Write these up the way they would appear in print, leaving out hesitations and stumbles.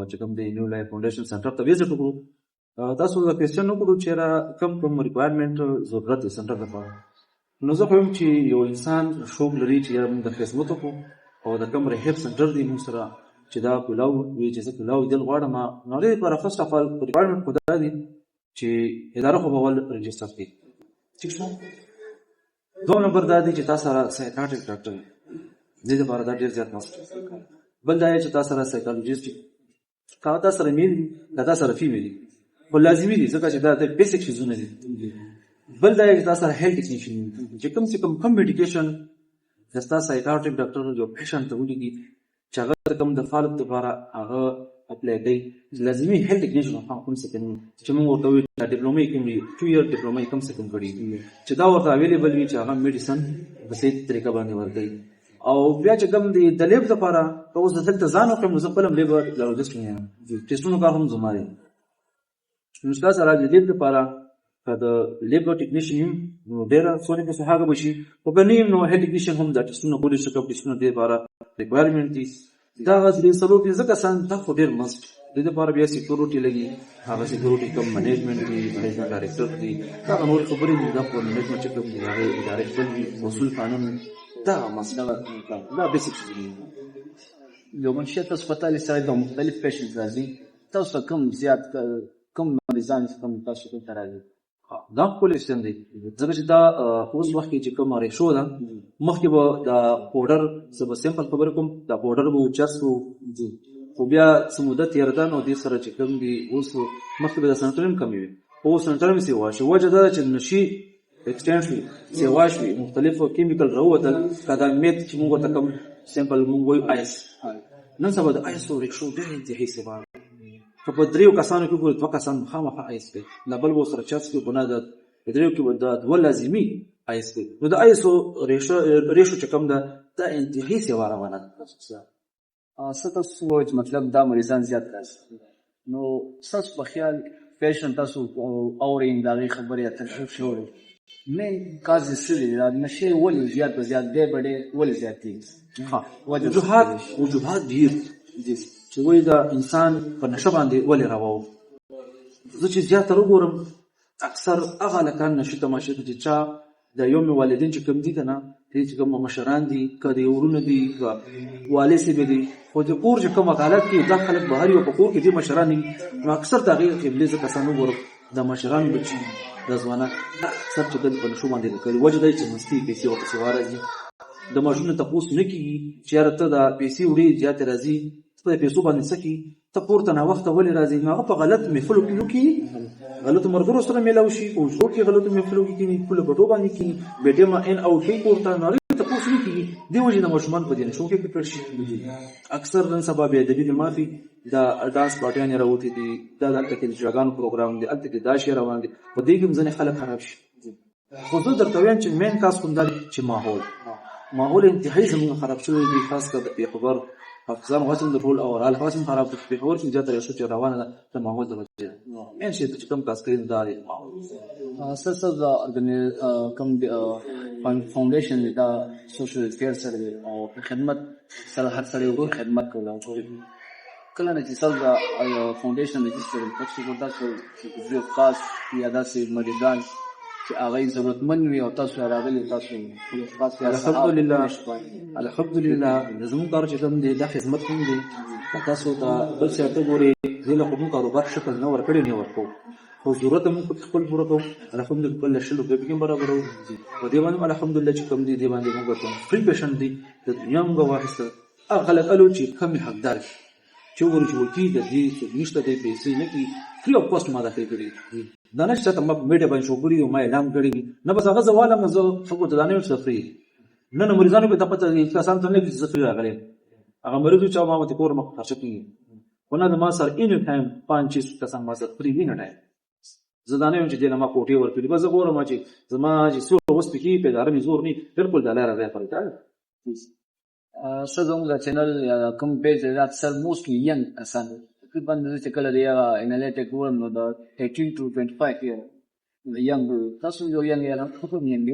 چې کوم دی نیو لایف فاونډیشن سنټر ته وزټ وکړو. تاسو دا کوېسچن وکړو چې را کوم ریکوایرمنټ ضرورت دی سنټر لپاره. نو زه خو یم چې یو انسان شوق لري چې یاره موږ د خدمت وکړو او د کوم ریهب سنټر دی موږ سره چې دا کولاو وي چې زه کولاو لیدل غواړم. نو دې لپاره فرسټ اف آل ریکوایرمنټ خو دا دی چې اداره خو به ول رجسټر کړي. ٹھیک شو. دوم نمبر دا دی چې تاسو سره سایکاټریک ډاکټر دی. دې لپاره دا ډېر زیات مست. بل دا چې تاسو سره سایکالوجیست کا تاسو سره میل دا تاسو سره فیمیل دي خو لازمي دي ځکه چې دا د بیسیک شیزونه دي. بل دا چې تاسو سره هیلث ټیکنیشن چې کوم څه کوم میډیکیشن دستا سایکاټریک ډاکټر جو پیشنټ ته ولګي چې هغه کوم د فالوپ لپاره هغه اپلای کوي لازمي هیلث ټیکنیشن کوم څه کوي چې موږ ورته وایو ډیپلوما کوي 2 ایئر ډیپلوما کوم څه کوم کړي چې دا ورته اویلیبل وي چې هغه میډیسن په صحیح طریقه باندې ورکړي. او بیا چې کوم دی د لیب لپاره اوس د دلته ځان او کوم خپل لیب لوجست نه ټیسټونو کار هم زماري نو تاسو سره د لیب لپاره د لیب ټیکنیشن ډیر څونه په هغه بشي او بنیم نو هیډ ټیکنیشن هم د ټیسټونو کولی شي کوم ټیسټونو دی لپاره ریکوایرمنټ دي دا غوډي سلو دي ځکه سان د خو ډیر مست د دې لپاره بیا سکیورټي لګي هغه سکیورټي کوم منیجمنت دی مینیجمنت ډایریکټر دی دا نور خبرې دي د منیجمنت چې کوم دی هغه ډایریکټر دی اصول قانون دا مسله دا بیسیک دي. یو منشأ هسپتال سره د مختلف پیشنټ راځي تاسو کوم زیات کوم مریضان کوم تاسو ته راځي دا کولې ستند دي ځکه چې دا اوس وخت کې چې کوم ریشو ده مخکې به دا پاوډر سب سیمپل خبر کوم دا پاوډر به چرسو دي خو بیا سموده تیردان او دې سره چې کوم دي اوس مخکې به د سنټرم کمی وي او سنټرم سی واشه وجه دا چې نشي ایکسټنشن سی واشه مختلفو کیمیکل راوتل کدا میت چې موږ ته کوم سیمپل موږ وایو آیس نن سبا د آیس او ریشو ډېر انتهایی سبا په دریو کسانو کې ګور دوه کسان خامخا آیس کوي نه بل وسره چاس کې بنا د دریو کې د دوه لازمي آیس کوي نو د آیس او ریشو چې کوم ده دا انتهایی سوا روانه ده. تاسو وایي مطلب دا مریضان زیات راځي نو تاسو په خیال پیشنټ تاسو اورین دا خبرې اترې شوړي مین کاز سړي دا نشي ولې زیات زیات دی بډې ولې زیات دي ها وجوهات ډیر دي چې وایي دا انسان په نشه باندې ولې راوو. زه چې زیات وګورم اکثر هغه لکان نشي تماشې چې چا د یوم والدین چې کوم دي کنه چې کوم مشران دي کدی ورونه دي والي سي دي خو د کور چې کوم حالت کې داخله بهر یو په کور کې دي مشران نو اکثر تغیر قبله ز کسانو ګورم د مشران بچي د ځوانه اکثر چې د په شو باندې کوي وجه دی چې مستی پیسې او څه راځي د ماشوم ته پوس نه کیږي چې راته د پیسې وړي زیات راځي په پیسو باندې سکی ته پورته نه وخت ولې راځي نو په غلط محفل کې غلط مرګرو سره ملاوي شي او شو کې غلط محفل کې نه په بټو باندې کې بیٹه ما ان او شي پورته نه ته پوس نه کیږي دی وجه د ماشومان په دې شو کې پټ شي اکثر نن سبا به د دې مافي دا ډانس پارټیان راوتی دي دا دلته کې ژغان پروګرام دي الته کې دا شی روان دي په دې کې ځنې خلک خراب شي خو زه درته وایم چې مین کاس کوم دا چې ماحول انتهایی زموږ خراب شوی دی خاص کر د خبر افغان واسم د ټول اورال خاصم خراب په خبر چې زیاتره شو چې روانه ده ماحول د وجه مین شي چې کوم کاس کوي دا دی اساس د کوم فاونډیشن دا سوشل فیر سره او خدمت سره هر سره یو خدمت کوي کله نه چې سره فاونډیشن رجسټر پکې ورته چې خاص یا داسې مریضان چې هغه ضرورتمند وي او تاسو راغلي تاسو خاص الحمدلله زموږ کار چې کوم دی د خدمت کوم دی تاسو ته بل څه ته ګوري زه له کوم کاروبار شکل نه ورکړی نه ورکو خو ضرورت موږ خپل پوره کوو الحمدلله کله شلو به کوم برابرو او دی باندې الحمدلله چې کوم دی باندې موږ کوم فری پیشنټ دی د دنیا موږ واخیسته هغه خلک چې کم حقدار چې ورچولتي د دې نشته د پیسې نه کی فری اف کاست ما داخل کړی دا نشته ته میډیا باندې شو کړی او ما اعلان کړی نه بس هغه زواله مزه خبر ته دانه سفري نه مریضانو په تپته کسان ته نه کې سفري راغلي هغه مریض چې ما مت کور مخ خرچ کیږي ونه د ما سر ان ټایم 5 کسان ما سره فری وینه نه زدانه چې دنه ما کوټي ورکړي بس غوړم چې زما چې څو اوس پکې په دارمي زور نه بالکل د لاره راځي پرتا سزونګ د چینل یا کوم پیج رات سر موستلی ینګ کسان تقریبا د چې کله دی انالیټیک ورم نو د 18 to 25 year ینګ تاسو یو ینګ یا کوم ینګ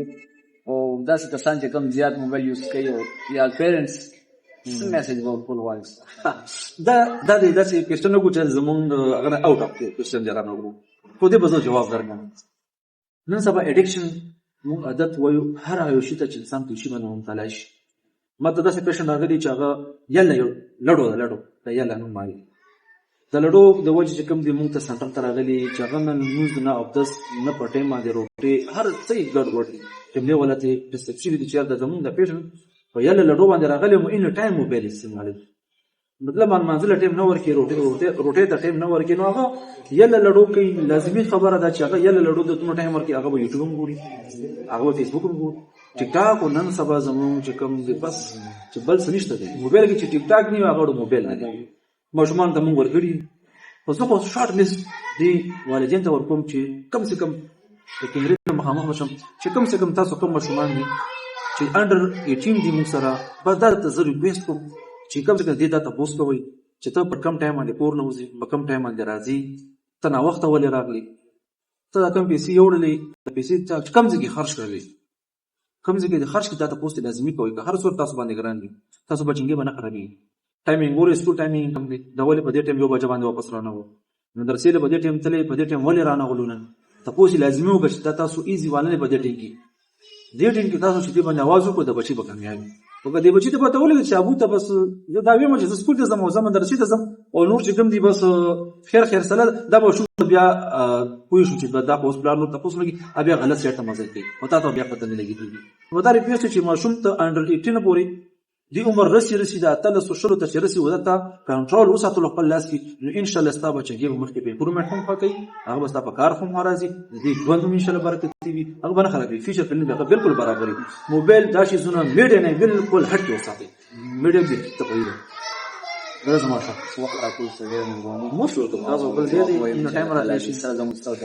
او داسې کسان چې کوم زیات موبایل یوز کوي او یا پیرنټس څه میسج به ټول وایي دا داسې کوېسچن وکړو چې زمونږ هغه نه اوټ اف کوېسچن دی رانه وکړو خو دې به زه جواب درکړم نن سبا اډکشن مونږ عادت وایو هر هغه یو شي ته چې انسان په شي باندې مبتلا شي ما ته داسې پیشنټ راغلی چې هغه یله یو لډو ده لډو د یله نوم وایي د لډو د وجې چې کوم دی مونږ ته سنټر ته راغلي چې هغه نه لمونځ نه اودس نه په ټایم باندې روټې هر څه یې ګډوډ دي جملې ولته ډسټرب شوي دي چې یار د زمونږ د پیشنټ په یله لډو باندې راغلی مو ان ټایم موبایل استعمالوي مطلب منځله ټایم نه ورکړي روټې ته ټایم نه ورکړي نو هغه یله لډو کوي لازمي خبره ده چې هغه یله لډو د دومره ټایم ورکړي هغه به یوټیوب هم ګوري هغه به فیسبوک هم ګوري ټیک ټاک او نن سبا زمونږ چې کوم دی بس چې بل څه نشته دی موبایل کې چې ټیک ټاک نه وي هغه موبایل نه دی ماشومان ته مونږ ورکړي خو زه خو شارټ لیست دی والدین ته ورکوم چې کم سے کم د کیمرې نه مخامخ بشم چې کم سے کم تاسو کوم ماشومان دي چې انډر 18 دي موږ سره بس دا ته زه ریکویسټ کوم چې کم سے کم دې دا تاسو کوئ چې ته پر کم ټایم باندې کور نه وځي په کم ټایم باندې راځي ته نا وخت ولې راغلی ته دا کم پیسې وړلې د پیسې کم ځای کې خرج کړې کم ځای کې د خرج کې دا تاسو لازمي کوي که هر څور تاسو باندې ګران دي تاسو بچنګي باندې خرابي ټایمینګ ور سکول ټایمینګ کم دی دا ولې په دې ټایم یو بجې باندې واپس رانه وو نو درسې له بجې ټایم تلې په دې ټایم ولې رانه غلونه تاسو لازمي وګورئ چې تاسو ایزي والنه په دې ټایم کې دې ټایم کې تاسو چې دې باندې आवाज وکړو د بچي به کامیابي وګ دې بچي ته پته ولګي چې ابو ته بس دا ویمه چې سکول ته زمو زمو درسې ته زم او نور چې کوم دی بس خیر سره دا به شو بیا پوه شو چې دا په اوس پلان نو تاسو لګي بیا غلط سیټه مزه کوي پتا ته بیا پته نه لګي نو دا ریپیټ چې ماشوم ته انډر 18 پورې دی عمر رسی دا تل سوشل ته رسی ودته کنټرول وساتل خپل لاس کې نو ان شاء الله ستا بچي به مخکې په پرمټ هم کوي هغه بس په کار هم راځي دې ژوند ان شاء الله برکت وي هغه باندې خرابې فیچر فلم هغه بالکل برابرې موبایل داشي زونه میډیا نه بالکل هټ وساتي میډیا دې ته کوي دا زما څه وخت راکول څه مو شو ته تاسو بل دې ان کیمرا لاشي سره زموږ ستاسو